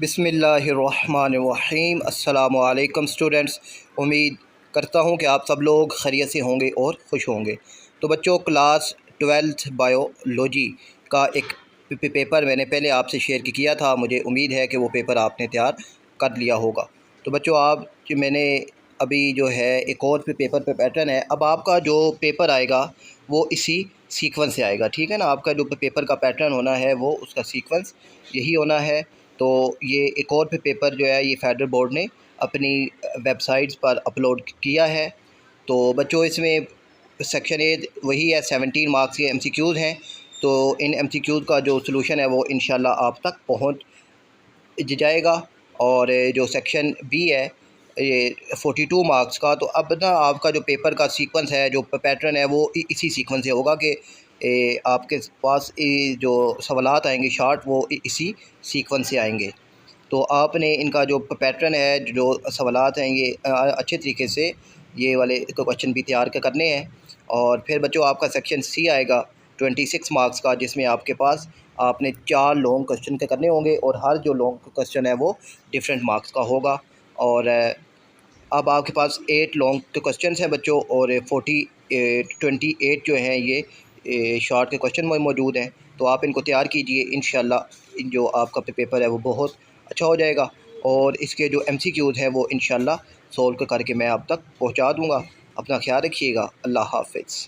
बिस्मिल्लाहिर्रहमानिर्रहीम। अस्सलामुअलैकुम स्टूडेंट्स, उम्मीद करता हूँ कि आप सब लोग खैरियत से होंगे और खुश होंगे। तो बच्चों, क्लास 12th बायोलॉजी का एक पेपर मैंने पहले आपसे शेयर किया था। मुझे उम्मीद है कि वो पेपर आपने तैयार कर लिया होगा। तो बच्चों, आप जो मैंने अभी जो है एक और पेपर पे पैटर्न है। अब आपका जो पेपर आएगा वो इसी सीक्वेंस से आएगा, ठीक है ना। आपका जो पेपर का पैटर्न होना है वो उसका सीक्वेंस यही होना है। तो ये एक और पेपर जो है ये फेडरल बोर्ड ने अपनी वेबसाइट्स पर अपलोड किया है। तो बच्चों, इसमें सेक्शन ए वही है, 17 मार्क्स के MCQs हैं। तो इन MCQs का जो सलूशन है वो इंशाल्लाह आप तक पहुंच जाएगा। और जो सेक्शन बी है ये 42 मार्क्स का। तो अब ना आपका जो पेपर का सीक्वेंस है, जो पैटर्न है वो इसी सीक्वेंस से होगा कि आपके पास जो सवालात आएंगे शार्ट वो इसी सीक्वेंस से आएंगे। तो आपने इनका जो पैटर्न है, जो सवालात हैं, ये अच्छे तरीके से ये वाले क्वेश्चन भी तैयार करने हैं। और फिर बच्चों, आपका सेक्शन सी आएगा 26 मार्क्स का, जिसमें आपके पास आपने 4 लॉन्ग क्वेश्चन के करने होंगे और हर जो लॉन्ग क्वेश्चन है वो डिफरेंट मार्क्स का होगा। और अब आपके पास 8 लॉन्ग क्वेश्चन हैं बच्चों, और 28 जो हैं ये शॉर्ट के क्वेश्चन मौजूद हैं। तो आप इनको तैयार कीजिए, इंशाल्लाह जो आपका पेपर है वो बहुत अच्छा हो जाएगा। और इसके जो MCQs हैं वो इंशाल्लाह सॉल्व करके मैं आप तक पहुंचा दूंगा। अपना ख्याल रखिएगा। अल्लाह हाफ़िज़।